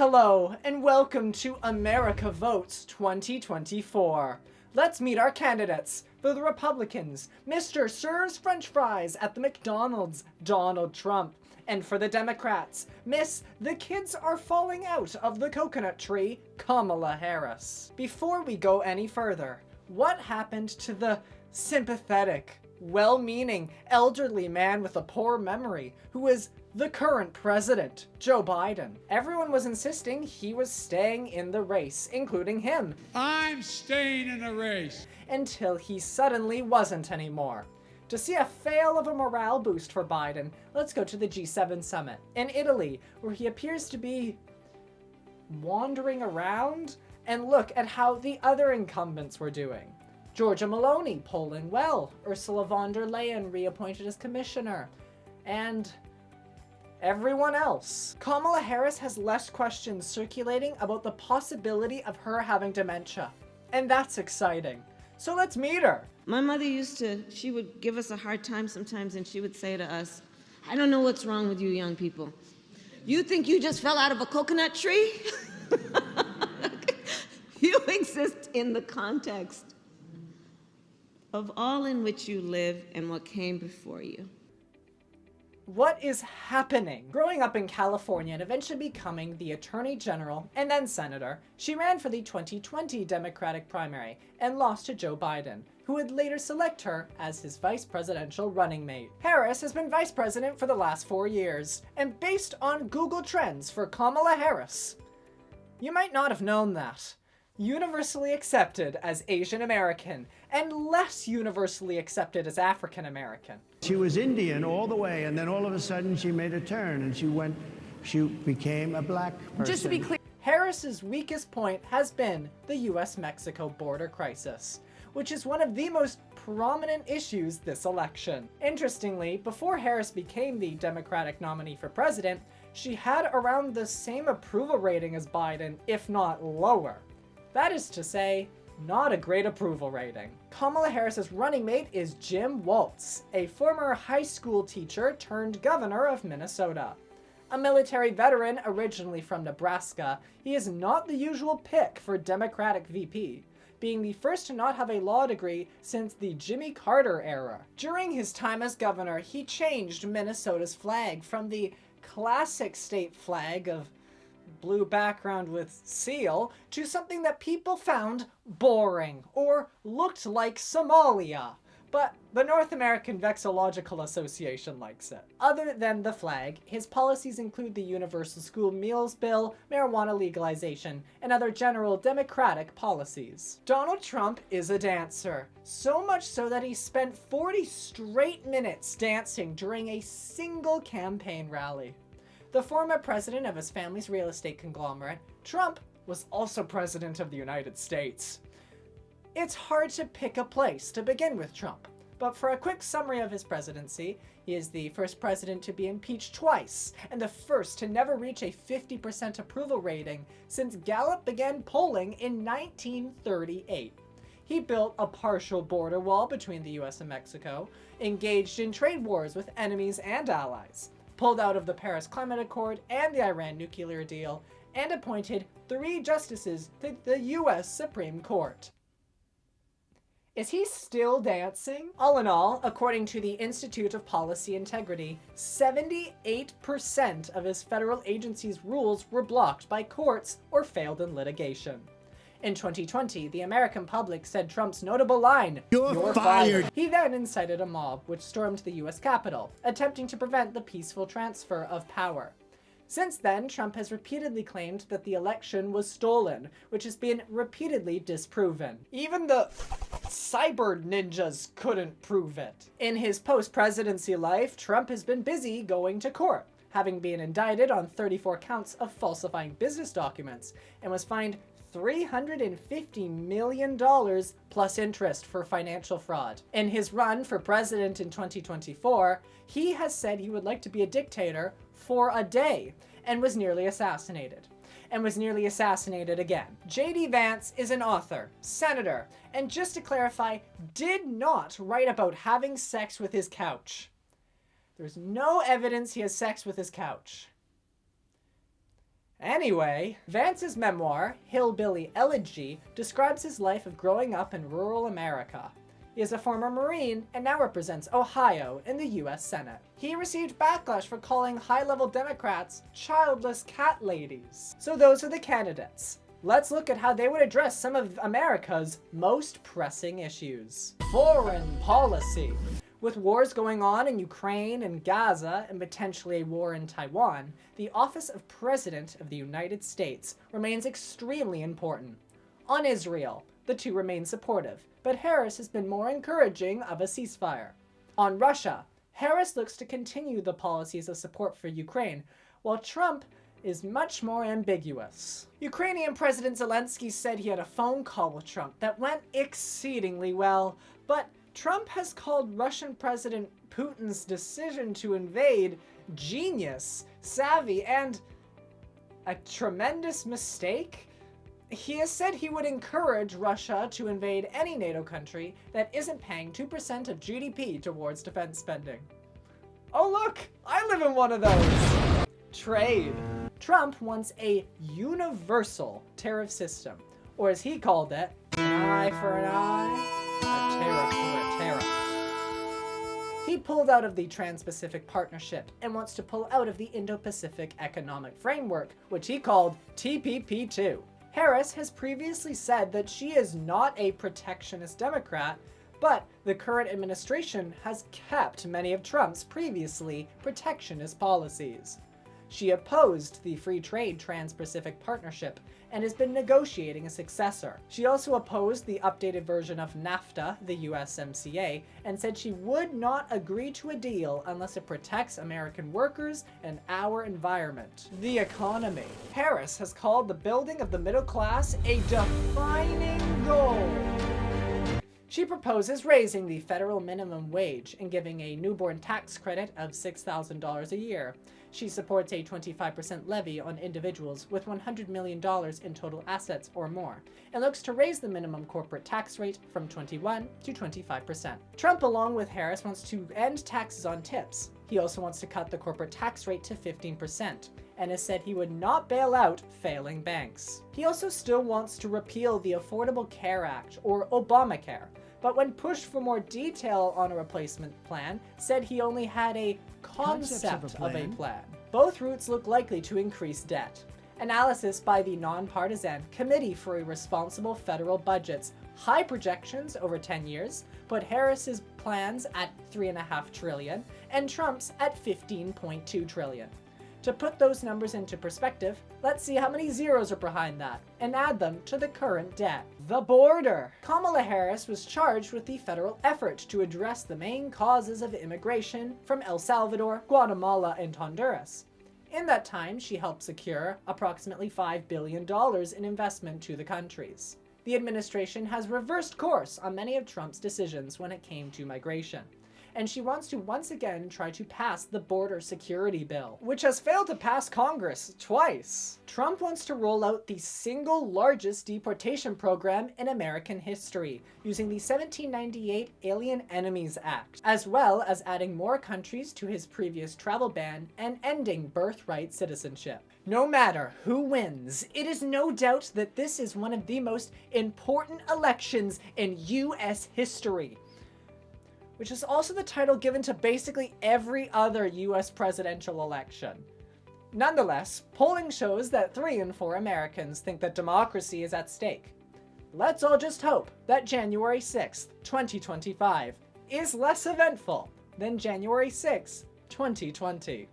Hello, and welcome to America Votes 2024. Let's meet our candidates. For the Republicans, Mr. Sir's French Fries at the McDonald's, Donald Trump. And for the Democrats, Miss The Kids Are Falling Out of the Coconut Tree, Kamala Harris. Before we go any further, what happened to the sympathetic, well-meaning, elderly man with a poor memory who is the current president, Joe Biden? Everyone was insisting he was staying in the race, including him. I'm staying in the race. Until he suddenly wasn't anymore. To see a fail of a morale boost for Biden, let's go to the G7 summit in Italy, where he appears to be wandering around, and look at how the other incumbents were doing. Giorgia Meloni polling well, Ursula von der Leyen reappointed as commissioner, and everyone else. Kamala Harris has less questions circulating about the possibility of her having dementia, and that's exciting. So let's meet her. My mother she would give us a hard time sometimes, and she would say to us, I don't know what's wrong with you young people. You think you just fell out of a coconut tree? You exist in the context of all in which you live and what came before you. What is happening? Growing up in California and eventually becoming the Attorney General and then Senator, she ran for the 2020 Democratic primary and lost to Joe Biden, who would later select her as his vice presidential running mate. Harris has been vice president for the last 4 years, and based on Google Trends for Kamala Harris, you might not have known that. Universally accepted as Asian American and less universally accepted as African American. She was Indian all the way, and then all of a sudden she made a turn and she became a black person. Just to be clear, Harris's weakest point has been the US-Mexico border crisis, which is one of the most prominent issues this election. Interestingly, before Harris became the Democratic nominee for president, she had around the same approval rating as Biden, if not lower. That is to say, not a great approval rating. Kamala Harris's running mate is Jim Waltz, a former high school teacher turned governor of Minnesota. A military veteran originally from Nebraska, he is not the usual pick for Democratic VP, being the first to not have a law degree since the Jimmy Carter era. During his time as governor, he changed Minnesota's flag from the classic state flag of blue background with seal to something that people found boring or looked like Somalia. But the North American Vexillological Association likes it. Other than the flag, his policies include the Universal School Meals Bill, marijuana legalization, and other general democratic policies. Donald Trump is a dancer, so much so that he spent 40 straight minutes dancing during a single campaign rally. The former president of his family's real estate conglomerate, Trump was also president of the United States. It's hard to pick a place to begin with Trump, but for a quick summary of his presidency, he is the first president to be impeached twice, and the first to never reach a 50% approval rating since Gallup began polling in 1938. He built a partial border wall between the US and Mexico, engaged in trade wars with enemies and allies, pulled out of the Paris Climate Accord and the Iran nuclear deal, and appointed 3 justices to the US Supreme Court. Is he still dancing? All in all, according to the Institute of Policy Integrity, 78% of his federal agencies' rules were blocked by courts or failed in litigation. In 2020, the American public said Trump's notable line, "You're fired." He then incited a mob which stormed the US Capitol, attempting to prevent the peaceful transfer of power. Since then, Trump has repeatedly claimed that the election was stolen, which has been repeatedly disproven. Even the cyber ninjas couldn't prove it. In his post-presidency life, Trump has been busy going to court, having been indicted on 34 counts of falsifying business documents, and was fined $350 million plus interest for financial fraud. In his run for president in 2024, he has said he would like to be a dictator for a day, and was nearly assassinated. And was nearly assassinated again. J.D. Vance is an author, senator, and just to clarify, did not write about having sex with his couch. There's no evidence he has sex with his couch. Anyway, Vance's memoir, Hillbilly Elegy, describes his life of growing up in rural America. He is a former Marine and now represents Ohio in the US Senate. He received backlash for calling high-level Democrats childless cat ladies. So those are the candidates. Let's look at how they would address some of America's most pressing issues. Foreign policy. With wars going on in Ukraine and Gaza, and potentially a war in Taiwan, the office of President of the United States remains extremely important. On Israel, the two remain supportive, but Harris has been more encouraging of a ceasefire. On Russia, Harris looks to continue the policies of support for Ukraine, while Trump is much more ambiguous. Ukrainian President Zelensky said he had a phone call with Trump that went exceedingly well, but Trump has called Russian President Putin's decision to invade genius, savvy, and a tremendous mistake. He has said he would encourage Russia to invade any NATO country that isn't paying 2% of GDP towards defense spending. Oh look, I live in one of those! Trade. Trump wants a universal tariff system, or as he called it, an eye for an eye, a tariff for a tariff. He pulled out of the Trans-Pacific Partnership and wants to pull out of the Indo-Pacific Economic Framework, which he called TPP-2. Harris has previously said that she is not a protectionist Democrat, but the current administration has kept many of Trump's previously protectionist policies. She opposed the Free Trade Trans-Pacific Partnership and has been negotiating a successor. She also opposed the updated version of NAFTA, the USMCA, and said she would not agree to a deal unless it protects American workers and our environment. The economy. Harris has called the building of the middle class a defining goal. She proposes raising the federal minimum wage and giving a newborn tax credit of $6,000 a year. She supports a 25% levy on individuals with $100 million in total assets or more, and looks to raise the minimum corporate tax rate from 21% to 25%. Trump, along with Harris, wants to end taxes on tips. He also wants to cut the corporate tax rate to 15%, and has said he would not bail out failing banks. He also still wants to repeal the Affordable Care Act, or Obamacare, but when pushed for more detail on a replacement plan, said he only had a concept of a plan. Both routes look likely to increase debt. Analysis by the nonpartisan Committee for a Responsible Federal Budget's high projections over 10 years put Harris's plans at $3.5 trillion and Trump's at $15.2 trillion. To put those numbers into perspective, let's see how many zeros are behind that, and add them to the current debt. The border. Kamala Harris was charged with the federal effort to address the main causes of immigration from El Salvador, Guatemala, and Honduras. In that time, she helped secure approximately $5 billion in investment to the countries. The administration has reversed course on many of Trump's decisions when it came to migration, and she wants to once again try to pass the border security bill, which has failed to pass Congress twice. Trump wants to roll out the single largest deportation program in American history, using the 1798 Alien Enemies Act, as well as adding more countries to his previous travel ban and ending birthright citizenship. No matter who wins, it is no doubt that this is one of the most important elections in US history, which is also the title given to basically every other US presidential election. Nonetheless, polling shows that 3 in 4 Americans think that democracy is at stake. Let's all just hope that January 6th, 2025 is less eventful than January 6th, 2020.